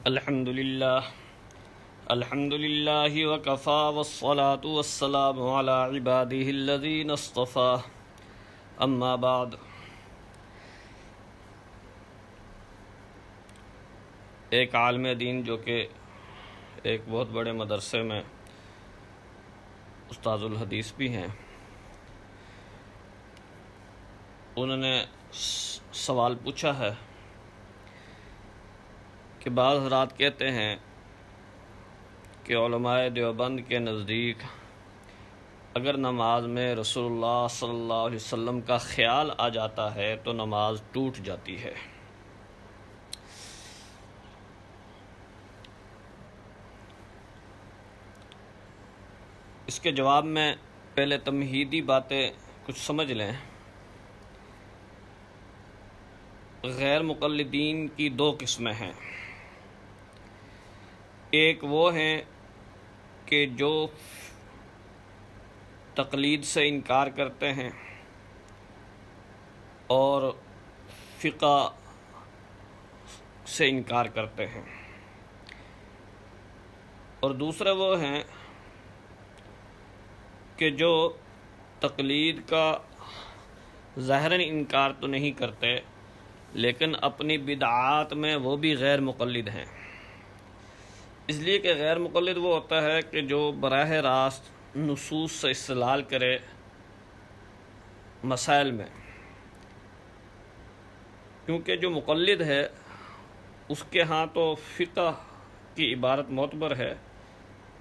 الحمد للہ وکفا والصلاة والسلام علی عباده الذین اصطفا اما بعد۔ ایک عالم دین جو کہ ایک بہت بڑے مدرسے میں استاد الحدیث بھی ہیں، انہوں نے سوال پوچھا ہے کہ بعض حضرات کہتے ہیں کہ علماء دیوبند کے نزدیک اگر نماز میں رسول اللہ صلی اللہ علیہ وسلم کا خیال آ جاتا ہے تو نماز ٹوٹ جاتی ہے۔ اس کے جواب میں پہلے تمہیدی باتیں کچھ سمجھ لیں۔ غیر مقلدین کی دو قسمیں ہیں، ایک وہ ہیں کہ جو تقلید سے انکار کرتے ہیں اور فقہ سے انکار کرتے ہیں، اور دوسرے وہ ہیں کہ جو تقلید کا ظاہراً انکار تو نہیں کرتے لیکن اپنی بدعات میں وہ بھی غیر مقلد ہیں۔ اس لیے کہ غیر مقلد وہ ہوتا ہے کہ جو براہ راست نصوص سے استدلال کرے مسائل میں، کیونکہ جو مقلد ہے اس کے ہاں تو فقہ کی عبارت معتبر ہے،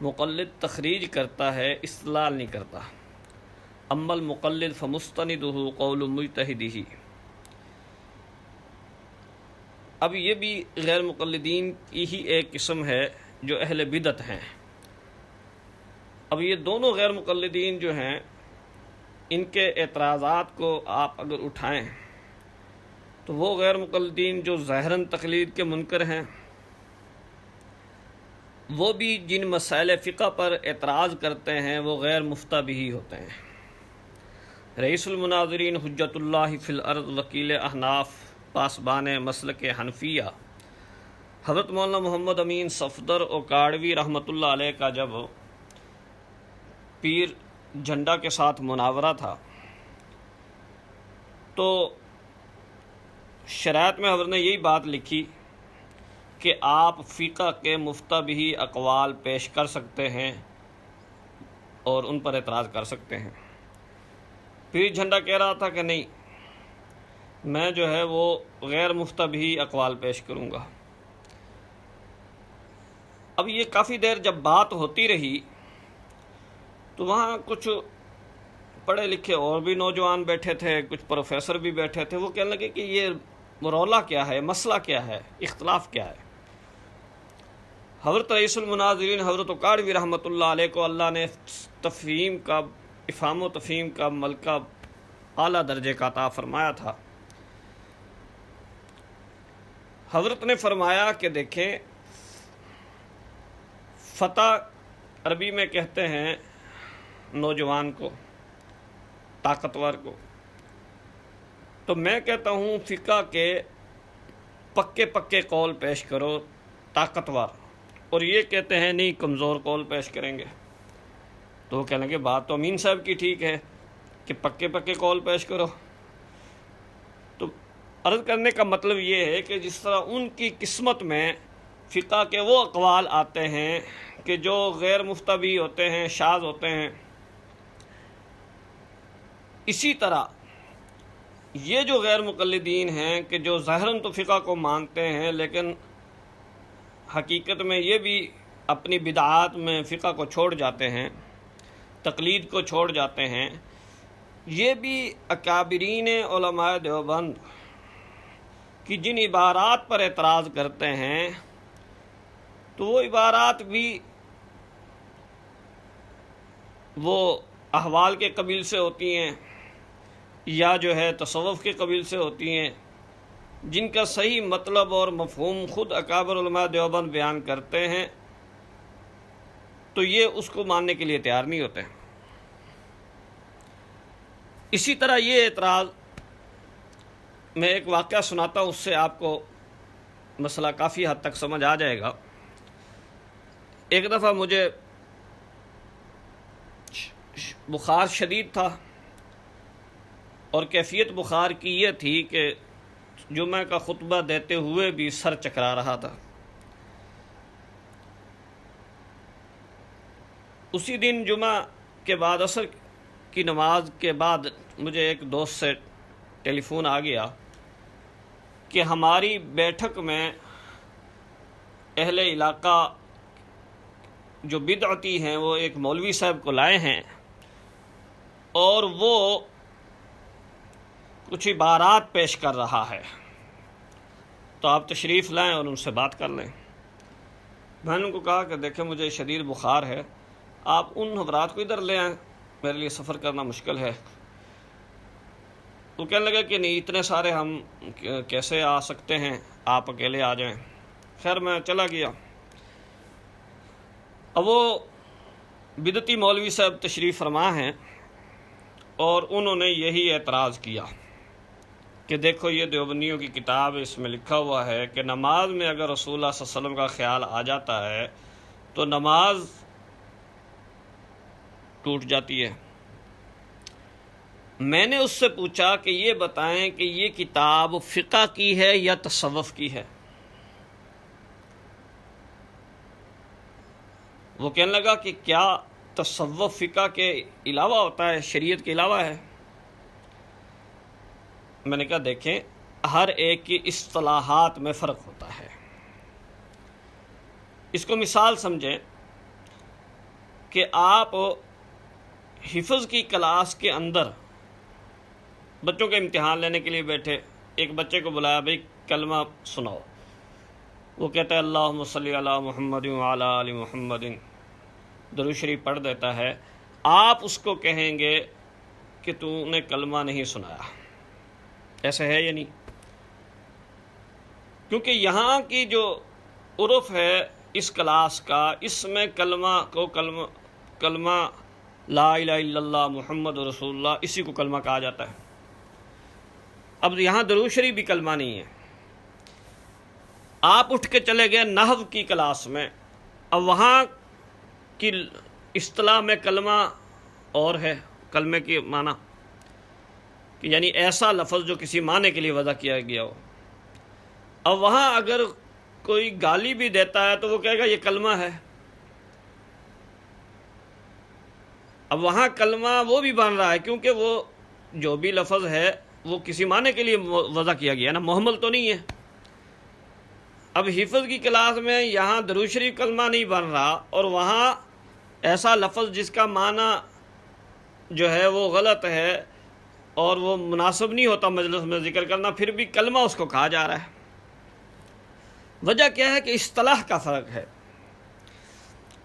مقلد تخریج کرتا ہے، استدلال نہیں کرتا۔ اما المقلد فمستندہ قول مجتہدہ۔ اب یہ بھی غیر مقلدین کی ہی ایک قسم ہے جو اہل بدعت ہیں۔ اب یہ دونوں غیر مقلدین جو ہیں، ان کے اعتراضات کو آپ اگر اٹھائیں تو وہ غیر مقلدین جو ظاہراً تقلید کے منکر ہیں، وہ بھی جن مسائل فقہ پر اعتراض کرتے ہیں وہ غیر مفتہ بھی ہوتے ہیں۔ رئیس المناظرین حجت اللہ فی الارض وکیل احناف پاسبان مسلک حنفیہ حضرت مولانا محمد امین صفدر اوکاڑوی رحمۃ اللہ علیہ کا جب پیر جھنڈا کے ساتھ مناورہ تھا تو شرائط میں حضرت نے یہی بات لکھی کہ آپ فقہ کے مفتہ بھی اقوال پیش کر سکتے ہیں اور ان پر اعتراض کر سکتے ہیں۔ پیر جھنڈا کہہ رہا تھا کہ نہیں، میں جو ہے وہ غیر مفتہ بھی اقوال پیش کروں گا۔ اب یہ کافی دیر جب بات ہوتی رہی تو وہاں کچھ پڑھے لکھے اور بھی نوجوان بیٹھے تھے، کچھ پروفیسر بھی بیٹھے تھے، وہ کہنے لگے کہ یہ رولا کیا ہے، مسئلہ کیا ہے، اختلاف کیا ہے۔ حضرت رئیس المناظرین حضرت اوکاڑوی رحمۃ اللہ علیہ کو اللہ نے تفہیم کا، افہام و تفہیم کا ملکہ اعلیٰ درجے کا عطا فرمایا تھا۔ حضرت نے فرمایا کہ دیکھیں، فتح عربی میں کہتے ہیں نوجوان کو، طاقتور کو، تو میں کہتا ہوں فقہ کے پکے پکے قول پیش کرو، طاقتور، اور یہ کہتے ہیں نہیں کمزور قول پیش کریں گے۔ تو وہ کہنے لگے بات تو امین صاحب کی ٹھیک ہے کہ پکے پکے قول پیش کرو۔ تو عرض کرنے کا مطلب یہ ہے کہ جس طرح ان کی قسمت میں فقہ کے وہ اقوال آتے ہیں کہ جو غیر مفتہ بھی ہوتے ہیں، شاذ ہوتے ہیں، اسی طرح یہ جو غیر مقلدین ہیں کہ جو ظاہراً تو فقہ کو مانتے ہیں لیکن حقیقت میں یہ بھی اپنی بدعات میں فقہ کو چھوڑ جاتے ہیں، تقلید کو چھوڑ جاتے ہیں، یہ بھی اکابرین علماء دیوبند کی جن عبارات پر اعتراض کرتے ہیں تو وہ عبارات بھی وہ احوال کے قبیل سے ہوتی ہیں یا جو ہے تصوف کے قبیل سے ہوتی ہیں، جن کا صحیح مطلب اور مفہوم خود اکابر علماء دیوبند بیان کرتے ہیں، تو یہ اس کو ماننے کے لیے تیار نہیں ہوتے۔ اسی طرح یہ اعتراض میں ایک واقعہ سناتا ہوں، اس سے آپ کو مسئلہ کافی حد تک سمجھ آ جائے گا۔ ایک دفعہ مجھے بخار شدید تھا، اور کیفیت بخار کی یہ تھی کہ جمعہ کا خطبہ دیتے ہوئے بھی سر چکرا رہا تھا۔ اسی دن جمعہ کے بعد عصر کی نماز کے بعد مجھے ایک دوست سے ٹیلی فون آ گیا کہ ہماری بیٹھک میں اہل علاقہ جو بدعتی ہیں وہ ایک مولوی صاحب کو لائے ہیں، اور وہ کچھ عبارات پیش کر رہا ہے، تو آپ تشریف لائیں اور ان سے بات کر لیں۔ میں نے ان کو کہا کہ دیکھیں مجھے شدید بخار ہے، آپ ان حضرات کو ادھر لے آئیں، میرے لیے سفر کرنا مشکل ہے۔ وہ کہنے لگا کہ نہیں، اتنے سارے ہم کیسے آ سکتے ہیں، آپ اکیلے آ جائیں۔ خیر میں چلا گیا۔ اب وہ بدعتی مولوی صاحب تشریف فرما ہیں، اور انہوں نے یہی اعتراض کیا کہ دیکھو یہ دیوبندیوں کی کتاب، اس میں لکھا ہوا ہے کہ نماز میں اگر رسول اللہ صلی اللہ علیہ وسلم کا خیال آ جاتا ہے تو نماز ٹوٹ جاتی ہے۔ میں نے اس سے پوچھا کہ یہ بتائیں کہ یہ کتاب فقہ کی ہے یا تصوف کی ہے؟ وہ کہنے لگا کہ کیا تصوف فقہ کے علاوہ ہوتا ہے، شریعت کے علاوہ ہے؟ میں نے کہا دیکھیں ہر ایک کی اصطلاحات میں فرق ہوتا ہے۔ اس کو مثال سمجھیں کہ آپ حفظ کی کلاس کے اندر بچوں کے امتحان لینے کے لیے بیٹھے، ایک بچے کو بلایا، بھئی کلمہ سناؤ۔ وہ کہتا ہے اللہم صلی علی محمد وعلی آل محمد، درود شریف پڑھ دیتا ہے۔ آپ اس کو کہیں گے کہ تو نے کلمہ نہیں سنایا، ایسے ہے یا نہیں؟ کیونکہ یہاں کی جو عرف ہے اس کلاس کا، اس میں کلمہ لا الہ الا اللہ محمد رسول اللہ، اسی کو کلمہ کہا جاتا ہے۔ اب یہاں درود شریف بھی کلمہ نہیں ہے۔ آپ اٹھ کے چلے گئے نحو کی کلاس میں، اب وہاں کی اصطلاح میں کلمہ اور ہے، کلمے کی معنی کہ یعنی ایسا لفظ جو کسی معنی کے لیے وضع کیا گیا ہو۔ اب وہاں اگر کوئی گالی بھی دیتا ہے تو وہ کہے گا یہ کلمہ ہے۔ اب وہاں کلمہ وہ بھی بن رہا ہے کیونکہ وہ جو بھی لفظ ہے وہ کسی معنی کے لیے وضع کیا گیا نا، محمل تو نہیں ہے۔ اب حفظ کی کلاس میں یہاں درود شریف کلمہ نہیں بن رہا، اور وہاں ایسا لفظ جس کا معنی جو ہے وہ غلط ہے اور وہ مناسب نہیں ہوتا مجلس میں ذکر کرنا، پھر بھی کلمہ اس کو کہا جا رہا ہے۔ وجہ کیا ہے کہ اصطلاح کا فرق ہے۔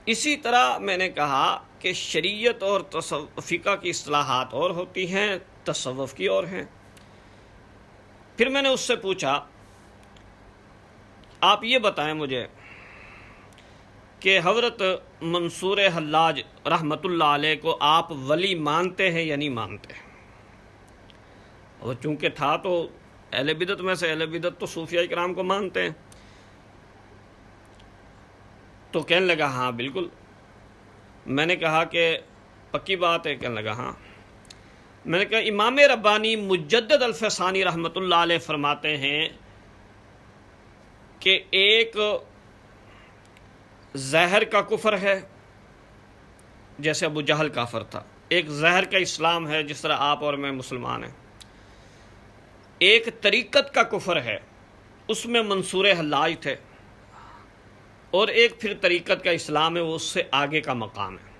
اسی طرح میں نے کہا کہ شریعت اور فقہ کی اصطلاحات اور ہوتی ہیں، تصوف کی اور ہیں۔ پھر میں نے اس سے پوچھا آپ یہ بتائیں مجھے کہ حضرت منصور حلاج رحمۃ اللہ علیہ کو آپ ولی مانتے ہیں یا نہیں مانتے؟ اور چونکہ تھا تو اہل بدعت میں سے، اہل بدعت تو صوفیہ کرام کو مانتے ہیں، تو کہنے لگا ہاں بالکل۔ میں نے کہا کہ پکی بات ہے؟ کہنے لگا ہاں۔ میں نے کہا امام ربانی مجدد الفسانی رحمۃ اللہ علیہ فرماتے ہیں کہ ایک زہر کا کفر ہے جیسے ابو جہل کافر تھا، ایک زہر کا اسلام ہے جس طرح آپ اور میں مسلمان ہیں، ایک طریقت کا کفر ہے اس میں منصور حلاج تھے، اور ایک پھر طریقت کا اسلام ہے وہ اس سے آگے کا مقام ہے۔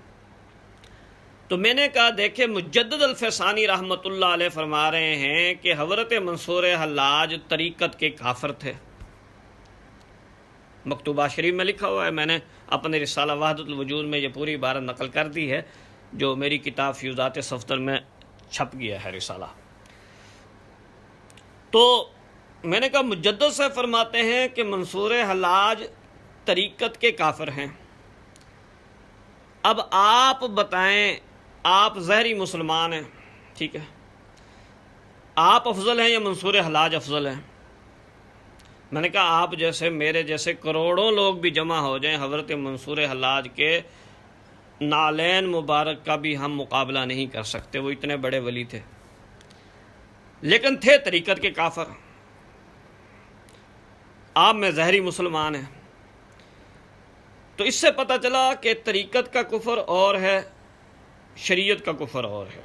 تو میں نے کہا دیکھیں مجدد الفسانی رحمۃ اللہ علیہ فرما رہے ہیں کہ حضرت منصور حلاج طریقت کے کافر تھے، مکتوبہ شریف میں لکھا ہوا ہے، میں نے اپنے رسالہ وحدت الوجود میں یہ پوری عبارت نقل کر دی ہے جو میری کتاب فیوزات صفتر میں چھپ گیا ہے رسالہ۔ تو میں نے کہا مجدد سے فرماتے ہیں کہ منصور حلاج طریقت کے کافر ہیں۔ اب آپ بتائیں، آپ ظاہری مسلمان ہیں، ٹھیک ہے، آپ افضل ہیں یا منصور حلاج افضل ہیں؟ میں نے کہا آپ جیسے میرے جیسے کروڑوں لوگ بھی جمع ہو جائیں حضرت منصور حلاج کے نالین مبارک کا بھی ہم مقابلہ نہیں کر سکتے، وہ اتنے بڑے ولی تھے، لیکن تھے طریقت کے کافر۔ آپ میں ظاہری مسلمان ہیں، تو اس سے پتہ چلا کہ طریقت کا کفر اور ہے، شریعت کا کفر اور ہے،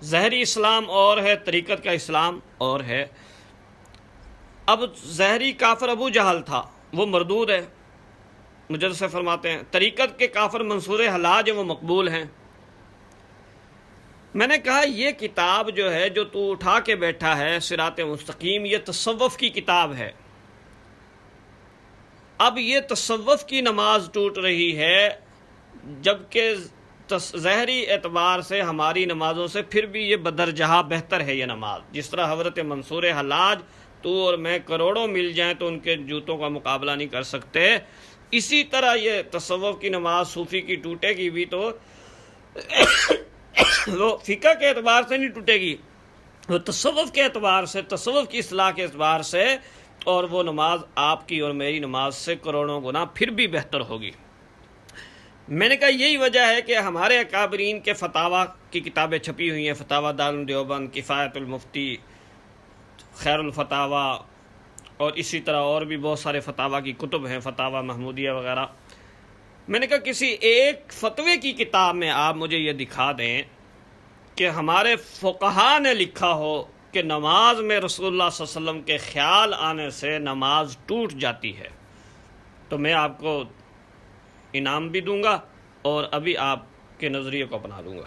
ظاہری اسلام اور ہے، طریقت کا اسلام اور ہے۔ اب ظاہری کافر ابو جہل تھا، وہ مردود ہے، مجلس سے فرماتے ہیں، طریقت کے کافر منصور حلاج ہیں، وہ مقبول ہیں۔ میں نے کہا یہ کتاب جو ہے جو تو اٹھا کے بیٹھا ہے صراط مستقیم، یہ تصوف کی کتاب ہے۔ اب یہ تصوف کی نماز ٹوٹ رہی ہے، جبکہ ظاہری اعتبار سے ہماری نمازوں سے پھر بھی یہ بدرجہ بہتر ہے یہ نماز۔ جس طرح حضرت منصور حلاج تو اور میں کروڑوں مل جائیں تو ان کے جوتوں کا مقابلہ نہیں کر سکتے، اسی طرح یہ تصوف کی نماز صوفی کی ٹوٹے گی بھی تو وہ فقہ کے اعتبار سے نہیں ٹوٹے گی، وہ تصوف کے اعتبار سے، تصوف کی اصلاح کے اعتبار سے، اور وہ نماز آپ کی اور میری نماز سے کروڑوں گنا پھر بھی بہتر ہوگی۔ میں نے کہا یہی وجہ ہے کہ ہمارے اکابرین کے فتاویٰ کی کتابیں چھپی ہوئی ہیں، فتاویٰ دارالعلوم دیوبند، کفایت المفتی، خیر الفتاویٰ، اور اسی طرح اور بھی بہت سارے فتاویٰ کی کتب ہیں، فتاویٰ محمودیہ وغیرہ۔ میں نے کہا کسی ایک فتوے کی کتاب میں آپ مجھے یہ دکھا دیں کہ ہمارے فقہا نے لکھا ہو کہ نماز میں رسول اللہ صلی اللہ علیہ وسلم کے خیال آنے سے نماز ٹوٹ جاتی ہے، تو میں آپ کو انعام بھی دوں گا اور ابھی آپ کے نظریے کو اپنا لوں گا۔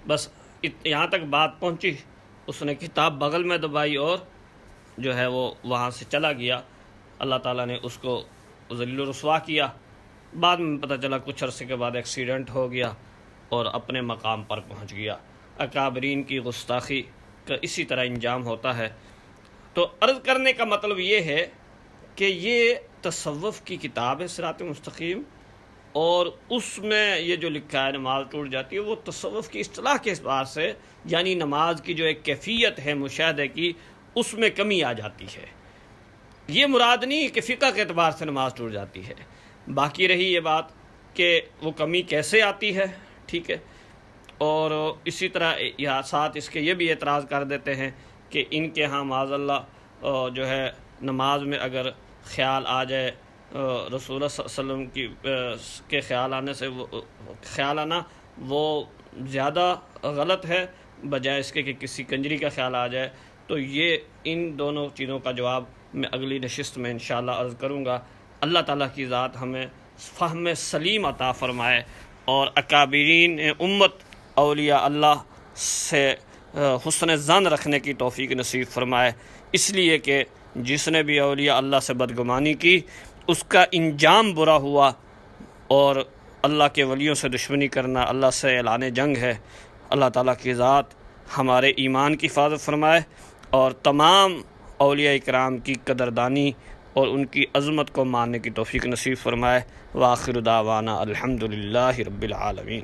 بس یہاں تک بات پہنچی، اس نے کتاب بغل میں دبائی اور جو ہے وہ وہاں سے چلا گیا۔ اللہ تعالیٰ نے اس کو ذلیل و رسوا کیا۔ بعد میں پتہ چلا کچھ عرصے کے بعد ایکسیڈنٹ ہو گیا اور اپنے مقام پر پہنچ گیا۔ اکابرین کی گستاخی کا اسی طرح انجام ہوتا ہے۔ تو عرض کرنے کا مطلب یہ ہے کہ یہ تصوف کی کتاب ہے صراط مستقیم، اور اس میں یہ جو لکھا ہے نماز ٹوٹ جاتی ہے، وہ تصوف کی اصطلاح کے اعتبار سے، یعنی نماز کی جو ایک کیفیت ہے مشاہدے کی، اس میں کمی آ جاتی ہے۔ یہ مراد نہیں کہ فقہ کے اعتبار سے نماز ٹوٹ جاتی ہے۔ باقی رہی یہ بات کہ وہ کمی کیسے آتی ہے، ٹھیک ہے، اور اسی طرح یا ساتھ اس کے یہ بھی اعتراض کر دیتے ہیں کہ ان کے ہاں معاذ اللہ جو ہے نماز میں اگر خیال آ جائے رسول اللہ صلی اللہ علیہ وسلم کے خیال آنے سے، وہ خیال آنا وہ زیادہ غلط ہے بجائے اس کے کہ کسی کنجری کا خیال آ جائے۔ تو یہ ان دونوں چیزوں کا جواب میں اگلی نشست میں انشاءاللہ عرض کروں گا۔ اللہ تعالیٰ کی ذات ہمیں فہم سلیم عطا فرمائے اور اکابرین امت اولیاء اللہ سے حسن ظن رکھنے کی توفیق نصیب فرمائے، اس لیے کہ جس نے بھی اولیاء اللہ سے بدگمانی کی اس کا انجام برا ہوا، اور اللہ کے ولیوں سے دشمنی کرنا اللہ سے اعلان جنگ ہے۔ اللہ تعالیٰ کی ذات ہمارے ایمان کی حفاظت فرمائے اور تمام اولیاء اکرام کی قدردانی اور ان کی عظمت کو ماننے کی توفیق نصیب فرمائے۔ وآخر دعوانا الحمدللہ رب العالمین۔